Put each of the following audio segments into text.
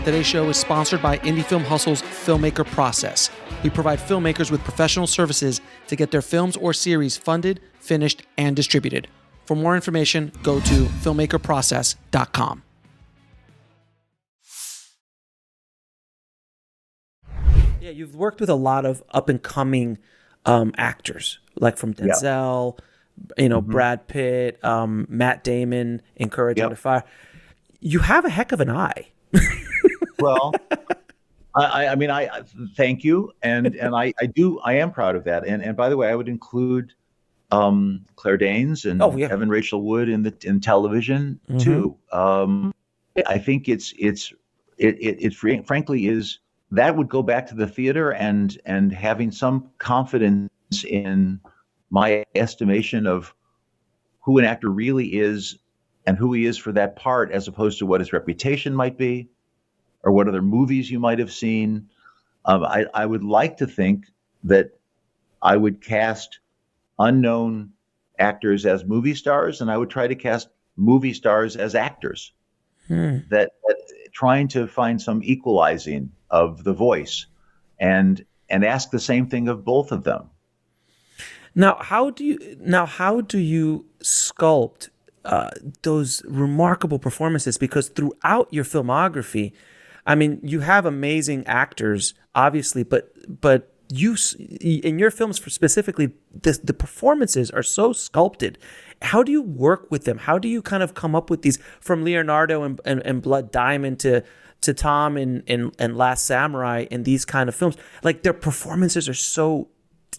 Today's show is sponsored by Indie Film Hustle's Filmmaker process. We provide filmmakers with professional services to get their films or series funded, finished, and distributed. For more information, go to filmmakerprocess.com. Yeah, you've worked with a lot of up-and-coming actors, like from Denzel, Brad Pitt, Matt Damon in Courage Under Fire. You have a heck of an eye. Well, I mean, I thank you, and I am proud of that. And by the way, I would include Claire Danes and Evan Rachel Wood in television too. I think it frankly is that would go back to the theater and having some confidence in my estimation of who an actor really is and who he is for that part, as opposed to what his reputation might be or what other movies you might have seen. I would like to think that I would cast unknown actors as movie stars, and I would try to cast movie stars as actors. That trying to find some equalizing of the voice, and ask the same thing of both of them. Now, how do you sculpt those remarkable performances? Because throughout your filmography, I mean, you have amazing actors, obviously, but you in your films specifically, the performances are so sculpted. How do you work with them? How do you kind of come up with these, from Leonardo and Blood Diamond to Tom and Last Samurai and these kind of films? Like, their performances are so,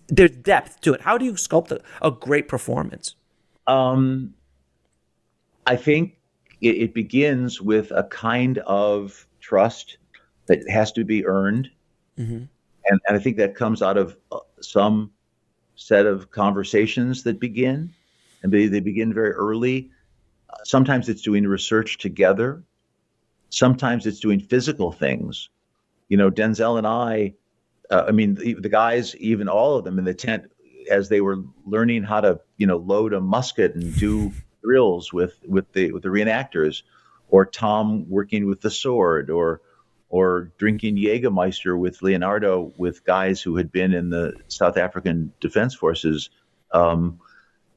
there's depth to it. How do you sculpt a great performance? I think it begins with a kind of trust that has to be earned. And I think that comes out of some set of conversations that begin, and they begin very early. Sometimes it's doing research together. Sometimes it's doing physical things. Denzel and I mean, the guys, even all of them in the tent, as they were learning how to, load a musket and do drills with the reenactors, or Tom working with the sword, or drinking Jägermeister with Leonardo, with guys who had been in the South African Defense Forces.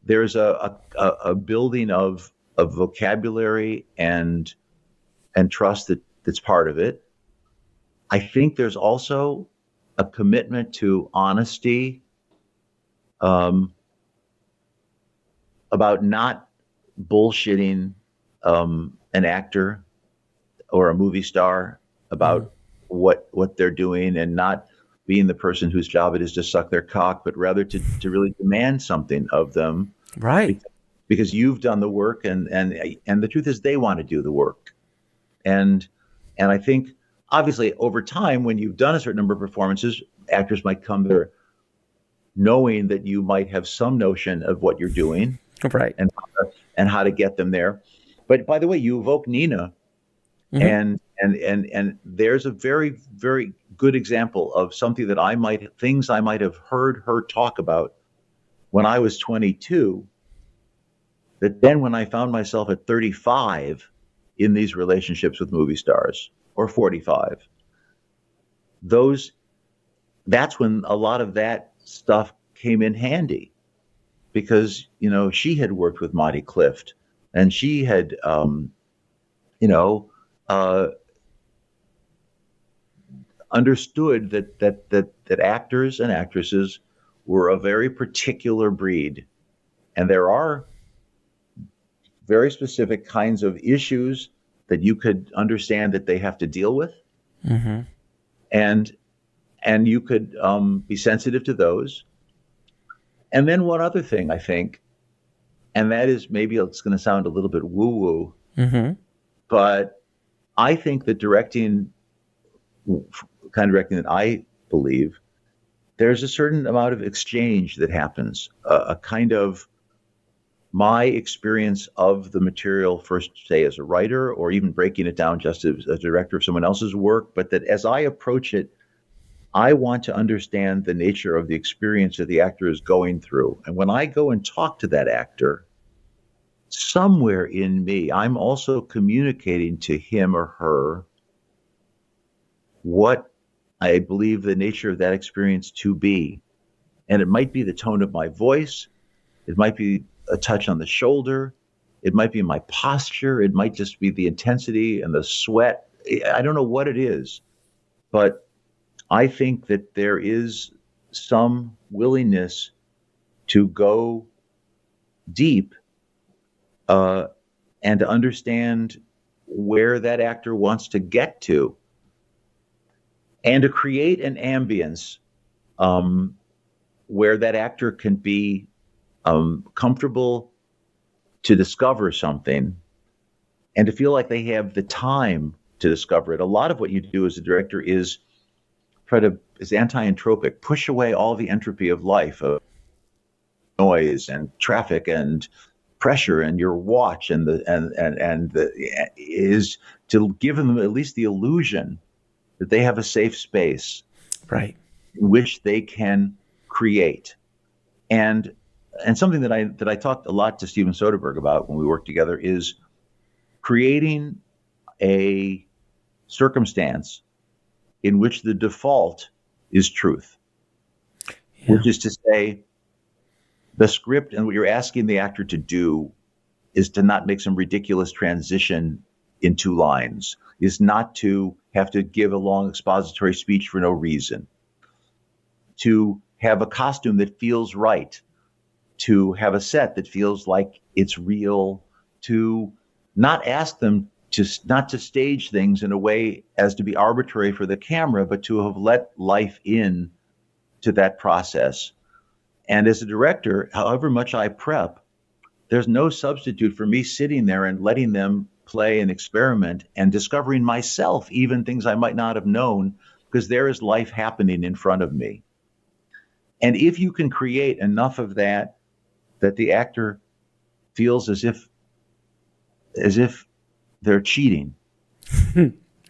There's a building of vocabulary and trust that's part of it. I think there's also a commitment to honesty, about not bullshitting an actor or a movie star about what they're doing, and not being the person whose job it is to suck their cock, but rather to really demand something of them. Right. Because you've done the work, and the truth is they want to do the work. And I think, obviously, over time, when you've done a certain number of performances, actors might come there knowing that you might have some notion of what you're doing, right, and how to get them there. But by the way, you evoke Nina, and there's a very, very good example of something that things I might have heard her talk about when I was 22. That then, when I found myself at 35 in these relationships with movie stars, or 45, that's when a lot of that stuff came in handy, because she had worked with Monty Clift, and she had understood that actors and actresses were a very particular breed, and there are very specific kinds of issues that you could understand that they have to deal with, and you could be sensitive to those. And then one other thing, I think, and that is, maybe it's going to sound a little bit woo-woo, but I think that directing that I believe, there's a certain amount of exchange that happens, a kind of my experience of the material, first, say, as a writer, or even breaking it down just as a director of someone else's work, but that as I approach it, I want to understand the nature of the experience that the actor is going through. And when I go and talk to that actor, somewhere in me, I'm also communicating to him or her what I believe the nature of that experience to be. And it might be the tone of my voice. It might be a touch on the shoulder. It might be my posture. It might just be the intensity and the sweat. I don't know what it is, but I think that there is some willingness to go deep and to understand where that actor wants to get to, and to create an ambience where that actor can be comfortable to discover something and to feel like they have the time to discover it. A lot of what you do as a director is anti-entropic, push away all the entropy of life, of noise and traffic and pressure and your watch is to give them at least the illusion that they have a safe space, right, in which they can create. And something that I talked a lot to Steven Soderbergh about when we worked together is creating a circumstance in which the default is truth, which is to say, the script and what you're asking the actor to do is to not make some ridiculous transition in 2 lines, is not to have to give a long expository speech for no reason, to have a costume that feels right, to have a set that feels like it's real, to not ask them not to stage things in a way as to be arbitrary for the camera, but to have let life in to that process. And as a director, however much I prep, there's no substitute for me sitting there and letting them play and experiment and discovering myself, even things I might not have known, because there is life happening in front of me. And if you can create enough of that the actor feels as if they're cheating,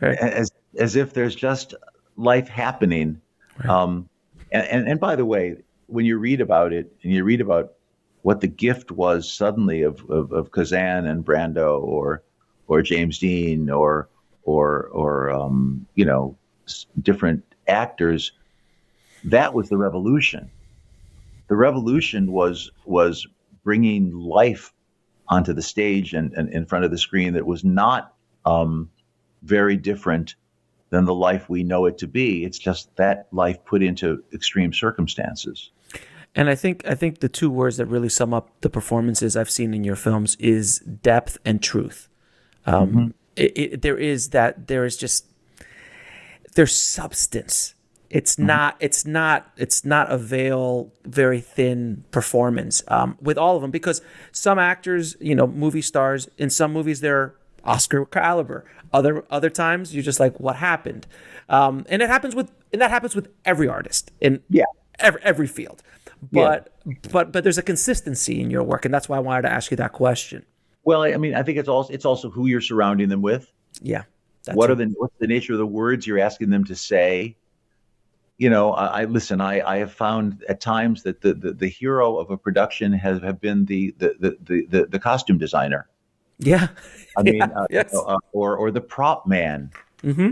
right, as if there's just life happening. Right. And by the way, when you read about it and you read about what the gift was suddenly of Kazan and Brando or James Dean or different actors, that was the revolution. The revolution was bringing life onto the stage and in front of the screen that was not very different than the life we know it to be. It's just that life put into extreme circumstances. And I think the 2 words that really sum up the performances I've seen in your films is depth and truth. There's substance. It's not a veil, very thin performance with all of them, because some actors, movie stars, in some movies they're Oscar caliber. Other times you're just like, what happened? And that happens with every artist in every field. But there's a consistency in your work, and that's why I wanted to ask you that question. Well, I mean, I think it's also who you're surrounding them with. Yeah. What's the nature of the words you're asking them to say? I have found at times that the hero of a production have been the costume designer. Yeah. I mean, yes. Or the prop man. Mm-hmm.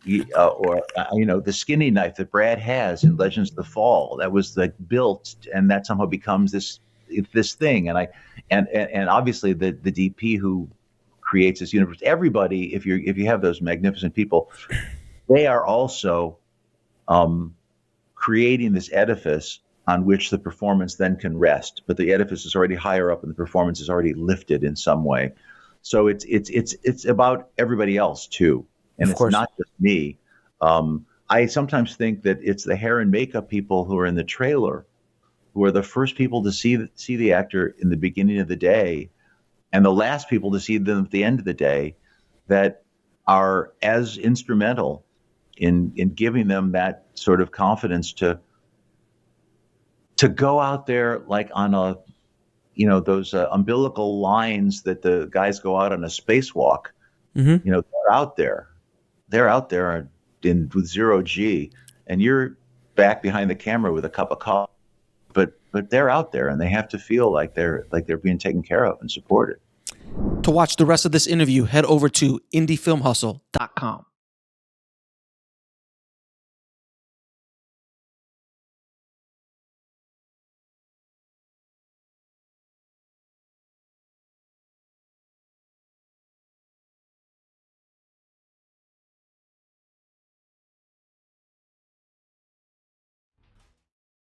The skinny knife that Brad has in Legends of the Fall, that was like built, and that somehow becomes this thing. And obviously the DP who creates this universe. Everybody, if you have those magnificent people, they are also creating this edifice on which the performance then can rest. But the edifice is already higher up, and the performance is already lifted in some way. So it's about everybody else too, and it's not just me. I sometimes think that it's the hair and makeup people who are in the trailer who are the first people to see the actor in the beginning of the day, and the last people to see them at the end of the day, that are as instrumental in giving them that sort of confidence to go out there like on those umbilical lines that the guys go out on a spacewalk. Mm-hmm. They're out there with 0 G, and you're back behind the camera with a cup of coffee, but they're out there, and they have to feel like they're being taken care of and supported. To watch the rest of this interview, head over to indiefilmhustle.com.